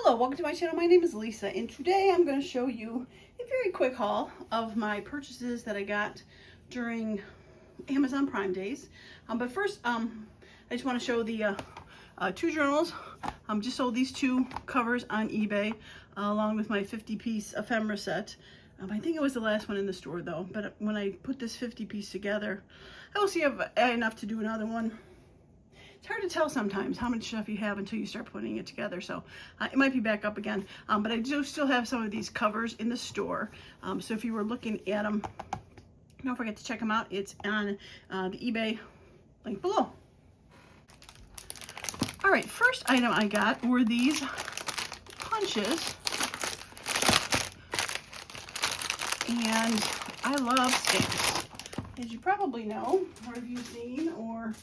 Hello, welcome to my channel. My name is Lisa, and today I'm going to show you a very quick haul of my purchases that I got during Amazon Prime days. But first, I just want to show the two journals. Just sold these two covers on eBay along with my 50-piece ephemera set. I think it was the last one in the store though, but when I put this 50-piece together, I will see if I have enough to do another one. It's hard to tell sometimes how much stuff you have until you start putting it together, so it might be back up again. But I do still have some of these covers in the store, so if you were looking at them, don't forget to check them out. It's on the eBay link below. All right, first item I got were these punches, and I love stamps, as you probably know, or have you seen, or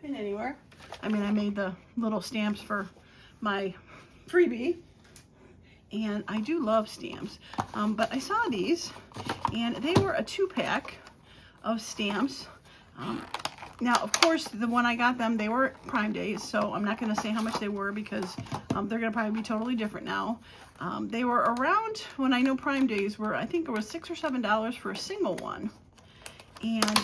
been anywhere. I mean, I made the little stamps for my freebie, and I do love stamps. But I saw these, and they were a 2-pack of stamps. Now, of course, the one I got them, they were Prime days, so I'm not going to say how much they were because they're going to probably be totally different now. They were around, when I know Prime days were, I think it was $6 or $7 for a single one. And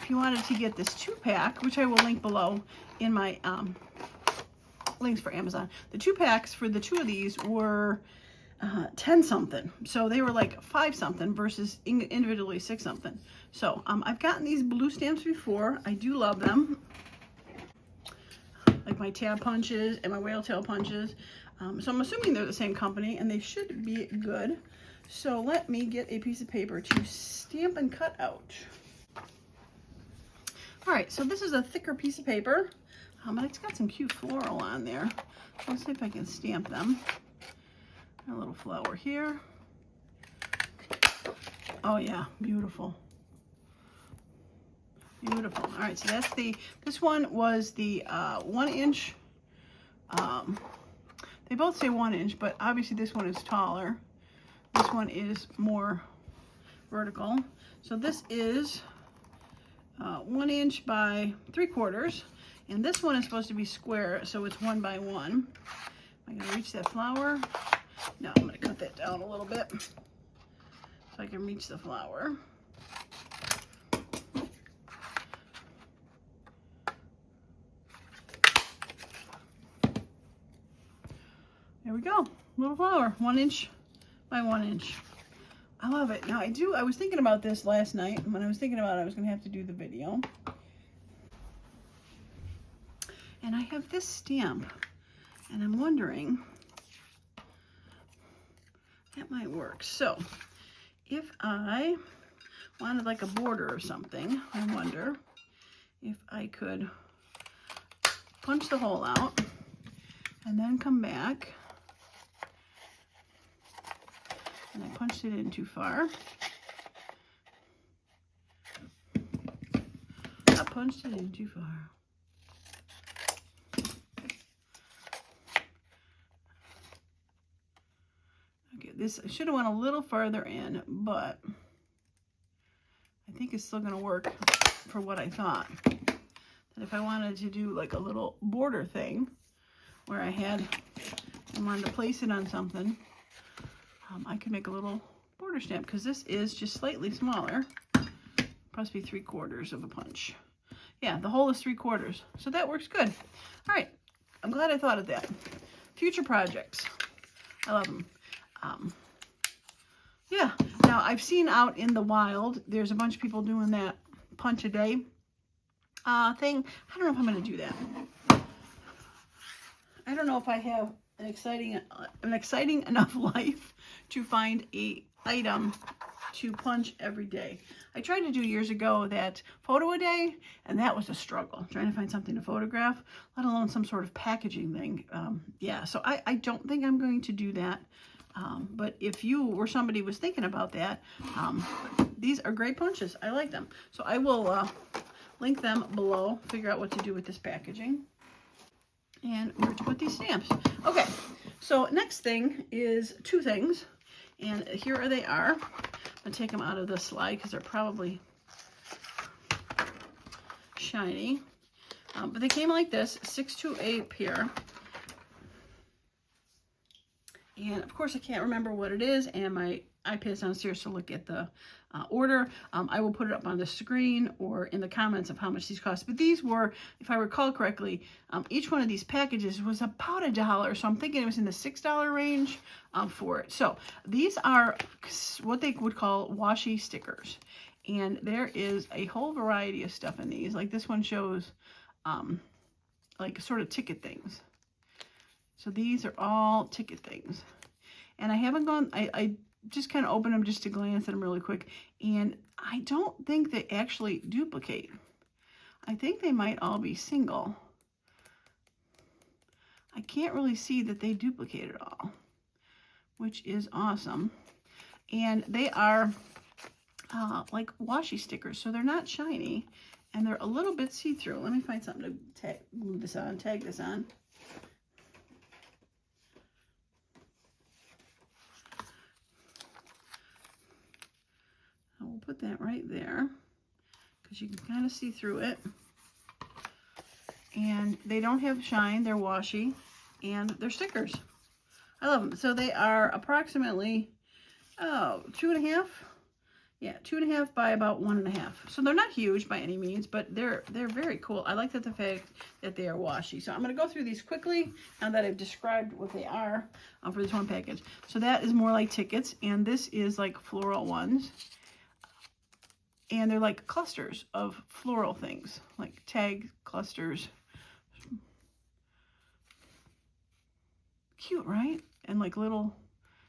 if you wanted to get this 2-pack, which I will link below in my links for Amazon, the 2-packs for the two of these were 10 something. So they were like 5 something versus individually 6 something. So I've gotten these blue stamps before. I do love them. Like my tab punches and my whale tail punches. So I'm assuming they're the same company and they should be good. So let me get a piece of paper to stamp and cut out. All right, so this is a thicker piece of paper, but it's got some cute floral on there. Let's see if I can stamp them. A little flower here. Oh yeah, beautiful. Beautiful. All right, so that's this one was the 1 inch. They both say 1 inch, but obviously this one is taller. This one is more vertical. So this is 1 inch by 3/4, and this one is supposed to be square, so it's 1 by 1. Am I gonna reach that flower? No, I'm gonna cut that down a little bit so I can reach the flower. There we go, little flower, 1 inch by 1 inch. I love it. Now I was thinking about this last night when I was thinking about I was gonna have to do the video. And I have this stamp and I'm wondering, that might work. So if I wanted like a border or something, I wonder if I could punch the hole out and then come back. And I punched it in too far. I punched it in too far. Okay, this I should have went a little farther in, but I think it's still going to work for what I thought. That if I wanted to do like a little border thing where I wanted to place it on something, I could make a little border stamp because this is just slightly smaller. Must be 3/4 of a punch. Yeah, the hole is 3/4, so that works good. All right, I'm glad I thought of that. Future projects, I love them. Yeah, now I've seen out in the wild, there's a bunch of people doing that punch a day thing. I don't know if I'm going to do that. I don't know if I have an exciting enough life to find a item to punch every day. I tried to do years ago that photo a day, and that was a struggle, trying to find something to photograph, let alone some sort of packaging thing. Yeah, so I don't think I'm going to do that. But if you or somebody was thinking about that, these are great punches. I like them. So I will link them below, figure out what to do with this packaging and where to put these stamps. Okay, so next thing is 2 things, and here they are. I'm gonna take them out of the slide because they're probably shiny. But they came like this, 6 to 8 pair. And of course I can't remember what it is, and my iPad's downstairs to look at the order. I will put it up on the screen or in the comments of how much these cost. But these were, if I recall correctly, each one of these packages was about $1. So I'm thinking it was in the $6 range for it. So these are what they would call washi stickers. And there is a whole variety of stuff in these. Like this one shows like sort of ticket things. So these are all ticket things. And I haven't gone, I just kind of opened them just to glance at them really quick. And I don't think they actually duplicate. I think they might all be single. I can't really see that they duplicate at all, which is awesome. And they are like washi stickers, so they're not shiny. And they're a little bit see-through. Let me find something to glue this on, tag this on. I will put that right there because you can kind of see through it. And they don't have shine, they're washi, and they're stickers. I love them. So they are approximately, 2.5. Yeah, 2.5 by about 1.5. So they're not huge by any means, but they're very cool. I like the fact that they are washi. So I'm going to go through these quickly now that I've described what they are for this one package. So that is more like tickets, and this is like floral ones. And they're like clusters of floral things, like tag clusters. Cute, right? And like little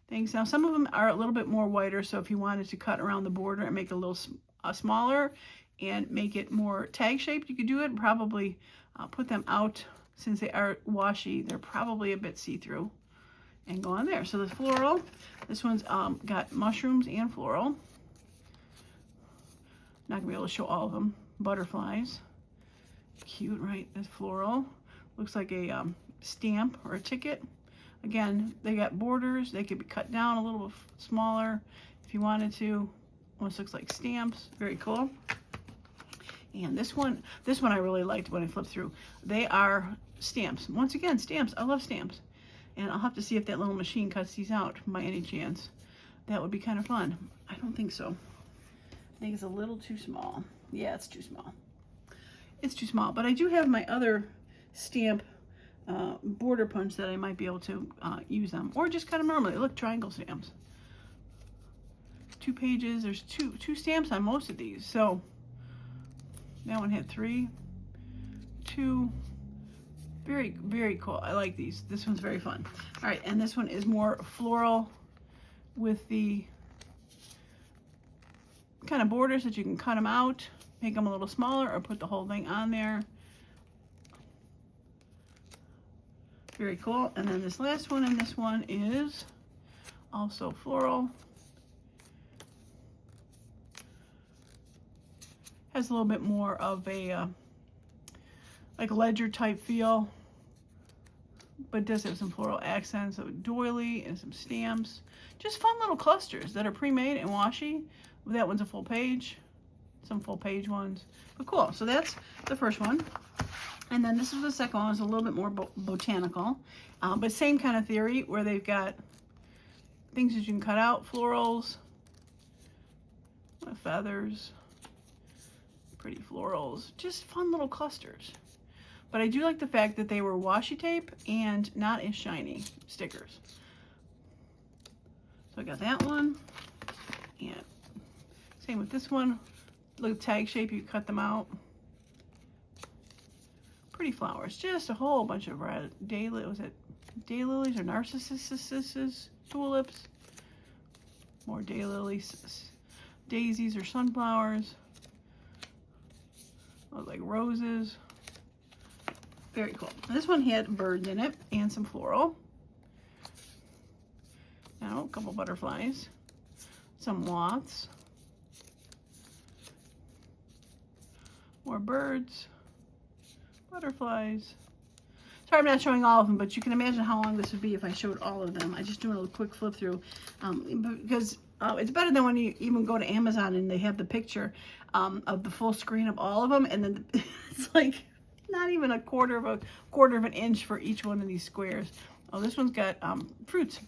things. Now, some of them are a little bit more whiter, so if you wanted to cut around the border and make it a little smaller and make it more tag shaped, you could do it and probably put them out. Since they are washi, they're probably a bit see-through and go on there. So the floral, this one's got mushrooms and floral. Not gonna be able to show all of them. Butterflies, cute, right? That's floral. Looks like a stamp or a ticket. Again, they got borders. They could be cut down a little bit smaller if you wanted to. Almost looks like stamps. Very cool. And this one I really liked when I flipped through. They are stamps. Once again, stamps. I love stamps. And I'll have to see if that little machine cuts these out by any chance. That would be kind of fun. I don't think so. I think it's a little too small. Yeah, it's too small. It's too small. But I do have my other stamp border punch that I might be able to use them, or just cut them normally. Look, triangle stamps. 2 pages. There's two stamps on most of these. So that one had 3, 2. Very, very cool. I like these. This one's very fun. All right, and this one is more floral with the kind of borders that you can cut them out, make them a little smaller, or put the whole thing on there. Very cool. And then this last one, and this one is also floral. Has a little bit more of a like ledger type feel, but does have some floral accents, so doily and some stamps. Just fun little clusters that are pre-made and washi. That one's a full page, some full page ones, but cool. So that's the first one. And then this is the second one. It's a little bit more botanical, but same kind of theory where they've got things that you can cut out, florals, feathers, pretty florals, just fun little clusters. But I do like the fact that they were washi tape and not as shiny stickers. So I got that one, and same with this one. Look, tag shape, you cut them out. Pretty flowers, just a whole bunch of red daylilies or narcissuses, tulips, more daylilies, daisies or sunflowers. Look like roses. Very cool. And this one had birds in it and some floral. Now, a couple butterflies, some moths, more birds, butterflies. Sorry I'm not showing all of them, but you can imagine how long this would be if I showed all of them. I just doing a quick flip through because it's better than when you even go to Amazon and they have the picture of the full screen of all of them, and then it's like not even a quarter of an inch for each one of these squares. Oh, this one's got fruits.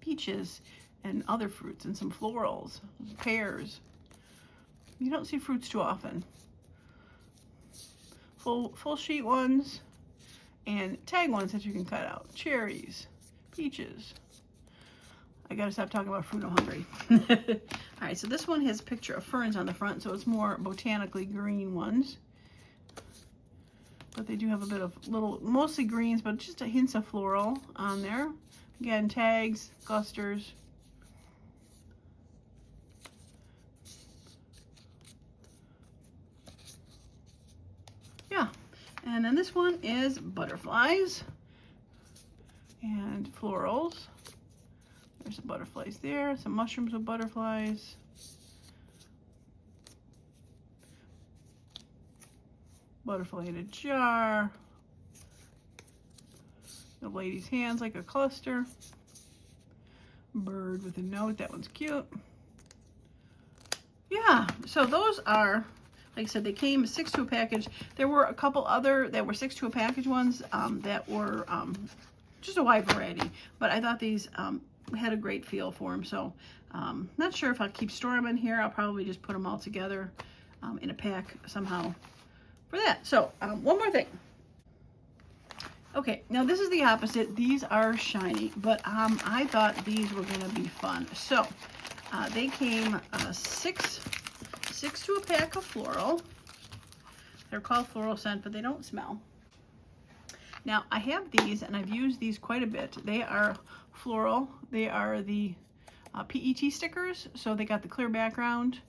peaches and other fruits and some florals, pears. You don't see fruits too often. Full sheet ones and tag ones that you can cut out. Cherries, peaches. I gotta stop talking about fruit, I'm hungry. All right, so this one has a picture of ferns on the front, so it's more botanically green ones. But they do have a bit of little, mostly greens, but just a hint of floral on there. Again, tags, clusters. Yeah, and then this one is butterflies and florals. There's some butterflies there, some mushrooms with butterflies. Butterfly in a jar. The lady's hands like a cluster. Bird with a note, that one's cute. Yeah, so those are, like I said, they came 6 to a package. There were a couple other that were 6 to a package ones that were just a wide variety. But I thought these had a great feel for them. So not sure if I'll keep storing them in here. I'll probably just put them all together in a pack somehow for that. So one more thing. Okay, now this is the opposite. These are shiny, but I thought these were going to be fun. So they came 6 to a pack of floral. They're called floral scent, but they don't smell. Now I have these, and I've used these quite a bit. They are floral. They are the PET stickers, so they got the clear background,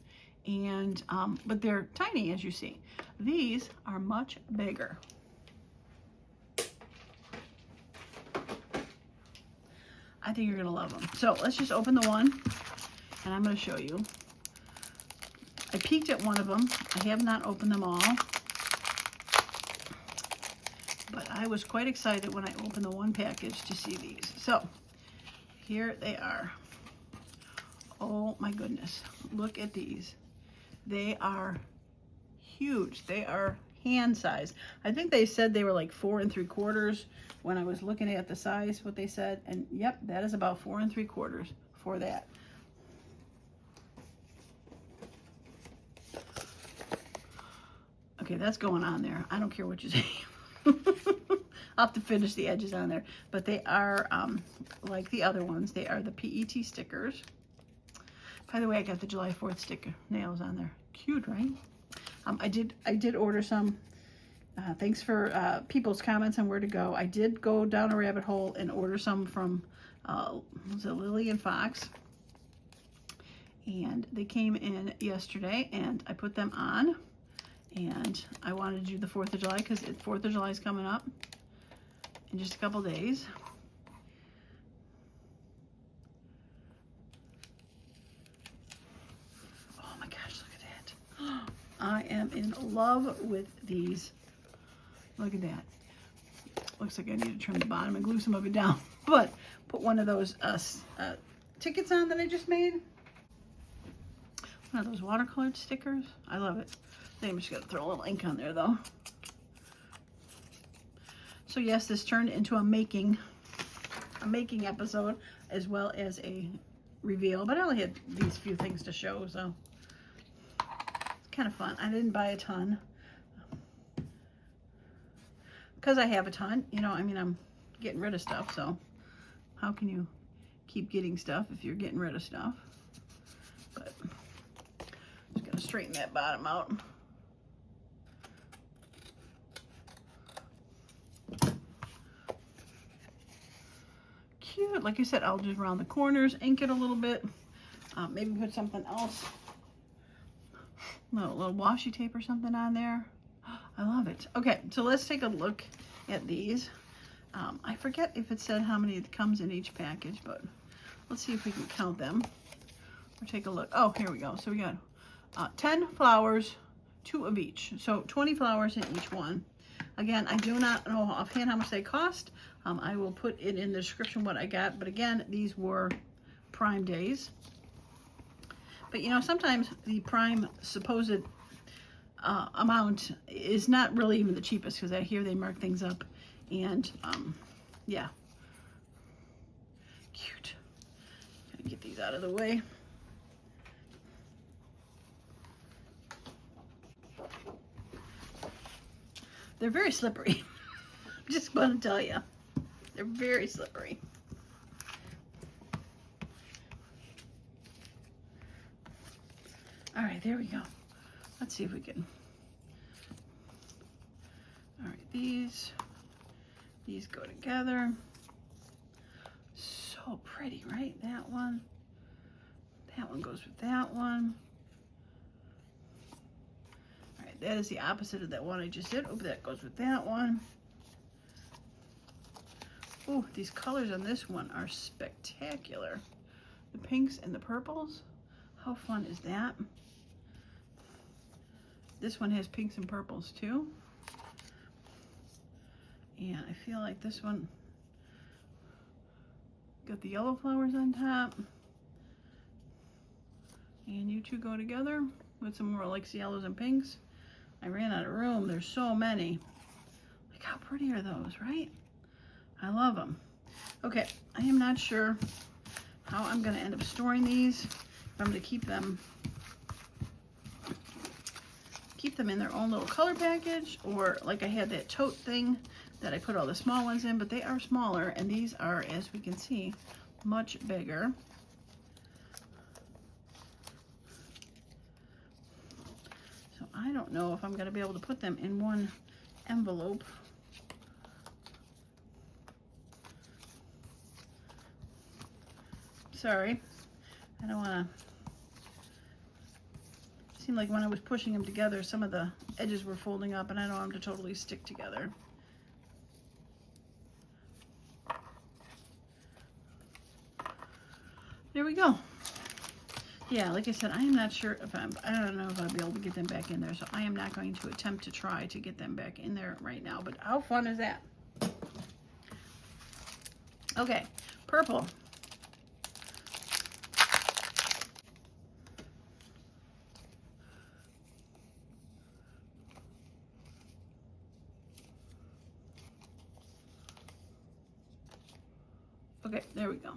and but they're tiny, as you see. These are much bigger. I think you're gonna love them. So let's just open the one, and I'm gonna show you. I peeked at one of them. I have not opened them all, but I was quite excited when I opened the one package to see these. So here they are. Oh my goodness, look at these. They are huge. They are hand size. I think they said they were like 4 3/4 when I was looking at the size, what they said, and yep, that is about 4 3/4 for that. Okay, that's going on there. I don't care what you say. I'll have to finish the edges on there, but they are like the other ones. They are the PET stickers. By the way, I got the July 4th sticker nails on there. Cute, right? I did order some. Thanks for people's comments on where to go. I did go down a rabbit hole and order some from was it Lily and Fox, and they came in yesterday, and I put them on. And I wanted to do the 4th of July because 4th of July is coming up in just a couple days. Oh my gosh, look at that. I am in love with these. Look at that. Looks like I need to trim the bottom and glue some of it down. But put one of those tickets on that I just made. One of those watercolored stickers. I love it. I think I'm just going to throw a little ink on there, though. So yes, this turned into a making episode as well as a reveal, but I only had these few things to show, so it's kind of fun. I didn't buy a ton because I have a ton. You know, I mean, I'm getting rid of stuff, so how can you keep getting stuff if you're getting rid of stuff? But just going to straighten that bottom out. Cute. Like I said, I'll just round the corners, ink it a little bit, maybe put something else, little washi tape or something on there. I love it. Okay, so let's take a look at these. I forget if it said how many comes in each package, but let's see if we can count them or take a look. Oh, here we go. So we got 10 flowers, 2 of each, so 20 flowers in each one. Again, I do not know offhand how much they cost. I will put it in the description what I got, but again, these were Prime days. But you know, sometimes the Prime supposed amount is not really even the cheapest, because I hear they mark things up, and yeah, cute. these out of the way. They're very slippery. I'm just going to tell you. They're very slippery. All right, there we go. Let's see if we can. All right, these go together. So pretty, right? That one goes with that one. All right, that is the opposite of that one I just did. Oh, that goes with that one. Oh, these colors on this one are spectacular. The pinks and the purples. How fun is that? This one has pinks and purples too. And I feel like this one got the yellow flowers on top. And you two go together with some more like yellows and pinks. I ran out of room. There's so many. Like, how pretty are those, right? I love them. Okay, I am not sure how I'm going to end up storing these. If I'm going to keep them in their own little color package, or like I had that tote thing that I put all the small ones in, but they are smaller, and these are, as we can see, much bigger. So I don't know if I'm going to be able to put them in one envelope. Sorry, I don't want to. Seemed like when I was pushing them together, some of the edges were folding up, and I don't want them to totally stick together. There we go. Yeah, like I said, I am not sure if I don't know if I'll be able to get them back in there, so I am not going to attempt to try to get them back in there right now, but how fun is that? Okay, purple. Okay, there we go. Are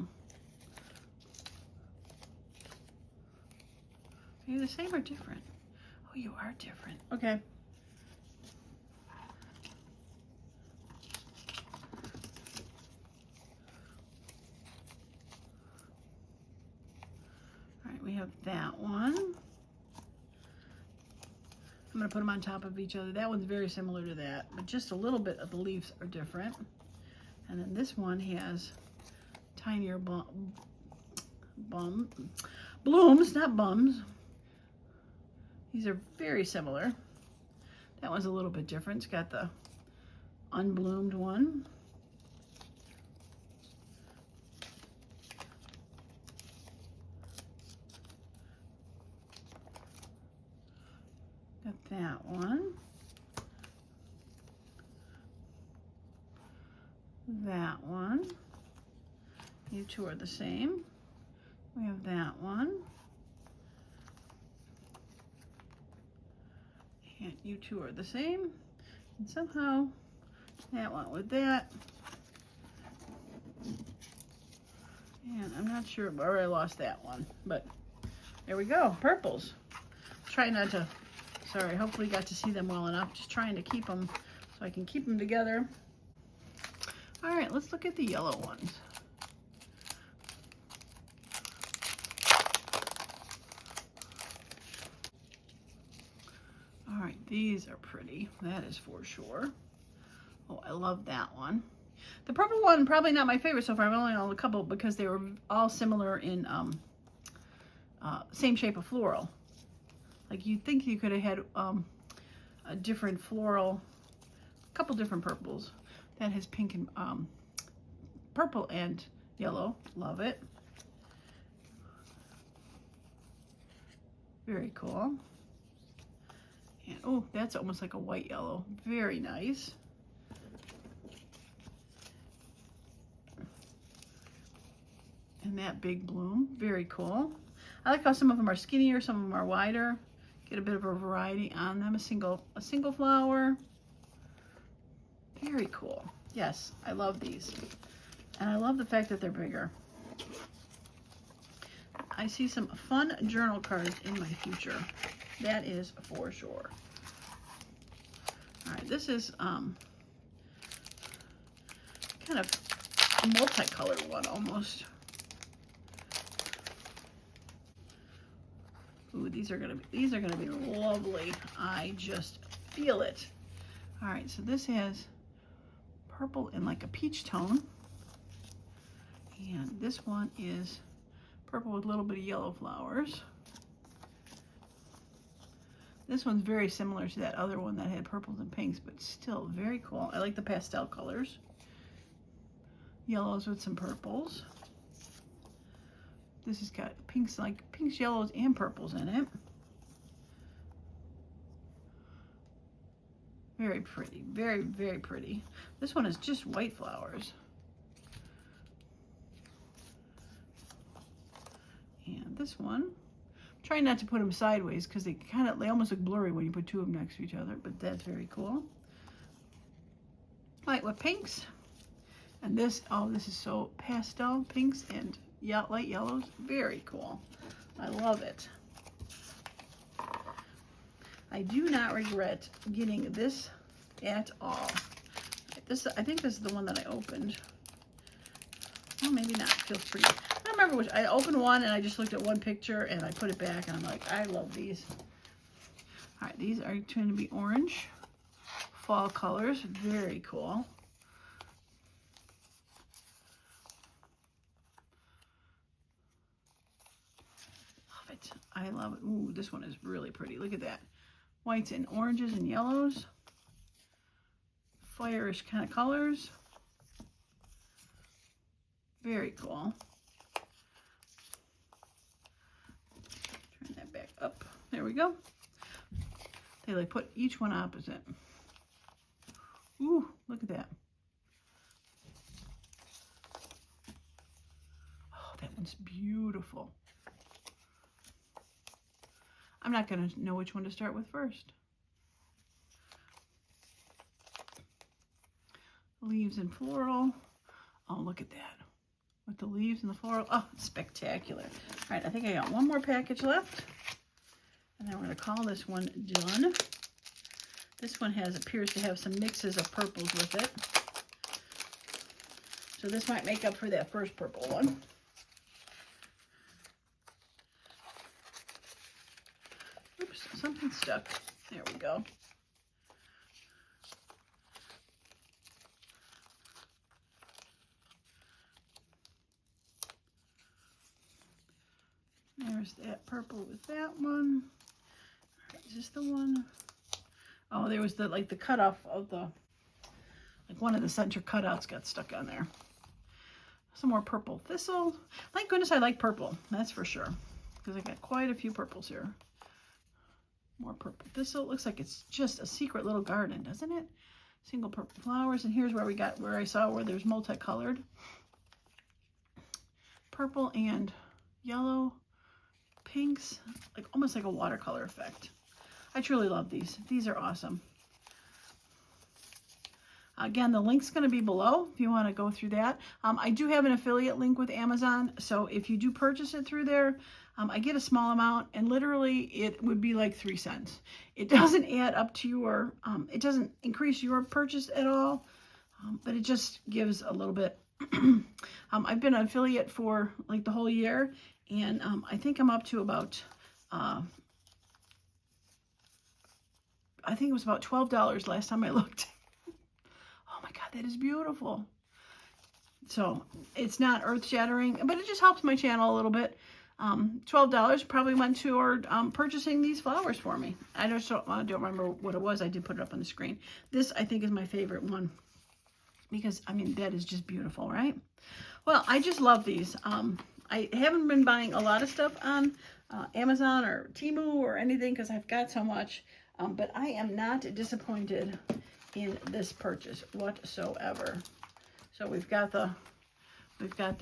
you the same or different? Oh, you are different. Okay. All right, we have that one. I'm going to put them on top of each other. That one's very similar to that, but just a little bit of the leaves are different. And then this one has tinier blooms, not bums. These are very similar. That one's a little bit different. It's got the unbloomed one. Got that one. That one. You two are the same. We have that one. And you two are the same. And somehow that went with that. And I'm not sure where I lost that one, but there we go. Purples. Try not to, sorry, hopefully you got to see them well enough. Just trying to keep them so I can keep them together. All right, let's look at the yellow ones. All right, these are pretty. That is for sure. Oh, I love that one. The purple one, probably not my favorite so far. I've only owned a couple because they were all similar in same shape of floral. Like you'd think you could have had a different floral, a couple different purples. That has pink and purple and yellow. Love it. Very cool. And oh, that's almost like a white yellow. Very nice. And that big bloom, very cool. I like how some of them are skinnier, some of them are wider. Get a bit of a variety on them. A single flower. Very cool. Yes, I love these. And I love the fact that they're bigger. I see some fun journal cards in my future. That is for sure. All right, this is kind of a multicolored one almost. Ooh, these are gonna be lovely. I just feel it. All right, so this has purple in like a peach tone, and this one is purple with a little bit of yellow flowers. This one's very similar to that other one that had purples and pinks, but still very cool. I like the pastel colors. Yellows with some purples. This has got pinks, like pinks, yellows, and purples in it. Very pretty, very, very pretty. This one is just white flowers. And this one, try not to put them sideways because they almost look blurry when you put two of them next to each other, but that's very cool. Light with pinks. And this, oh, this is so pastel pinks and light yellows. Very cool. I love it. I do not regret getting this at all. This, I think this is the one that I opened. Oh, maybe not. It feels pretty. I don't remember which. I opened one and I just looked at one picture and I put it back and I'm like, I love these. All right, these are going to be orange fall colors. Very cool. Love it. I love it. Ooh, this one is really pretty. Look at that. Whites and oranges and yellows. Fire-ish kind of colors. Very cool. Turn that back up. There we go. They like put each one opposite. Ooh, look at that. Oh, that one's beautiful. I'm not going to know which one to start with first. Leaves and floral. Oh, look at that. With the leaves and the floral. Oh, spectacular. All right, I think I got one more package left. And then we're going to call this one done. This one appears to have some mixes of purples with it. So this might make up for that first purple one. Oops, something stuck. There we go. There's that purple with that one. All right, is this the one? Oh, there was the cutoff of the, like one of the center cutouts got stuck on there. Some more purple thistle. Thank goodness I like purple, that's for sure. Because I got quite a few purples here. More purple thistle. Looks like it's just a secret little garden, doesn't it? Single purple flowers. And here's where I saw where there's multicolored. Purple and yellow. Pinks, like almost like a watercolor effect. I truly love these. These are awesome. Again, the link's going to be below if you want to go through that. I do have an affiliate link with Amazon, so if you do purchase it through there, I get a small amount, and literally it would be like 3 cents. It doesn't add up to your, it doesn't increase your purchase at all, but it just gives a little bit. I've been an affiliate for like the whole year, and I think I'm up to about, I think it was about $12 last time I looked. Oh my God, that is beautiful. So it's not earth-shattering, but it just helps my channel a little bit. $12 probably went toward purchasing these flowers for me. I don't remember what it was. I did put it up on the screen. This, I think, is my favorite one because, I mean, that is just beautiful, right? Well, I just love these. I haven't been buying a lot of stuff on Amazon or Temu or anything because I've got so much, but I am not disappointed in this purchase whatsoever. So we've got the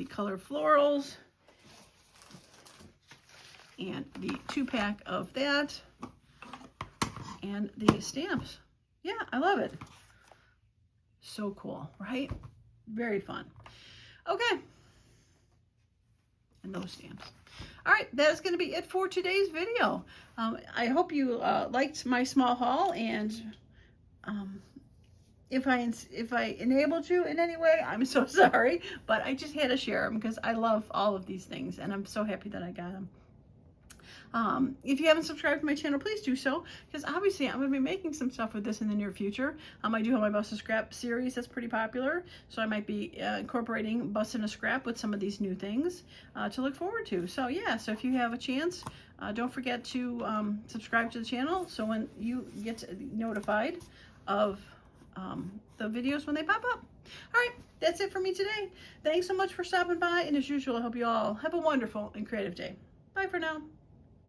colored florals and the 2-pack of that and the stamps. Yeah, I love it. So cool, right? Very fun. Okay. and those stamps. All right, that is going to be it for today's video. I hope you liked my small haul, and if I enabled you in any way, I'm so sorry, but I just had to share them because I love all of these things, and I'm so happy that I got them. If you haven't subscribed to my channel, please do so, because obviously I'm going to be making some stuff with this in the near future. I do have my Bust a Scrap series that's pretty popular, so I might be incorporating busting a scrap with some of these new things to look forward to. So yeah, so if you have a chance, don't forget to subscribe to the channel so when you get notified of the videos when they pop up. All right, that's it for me today. Thanks so much for stopping by, and as usual, I hope you all have a wonderful and creative day. Bye for now.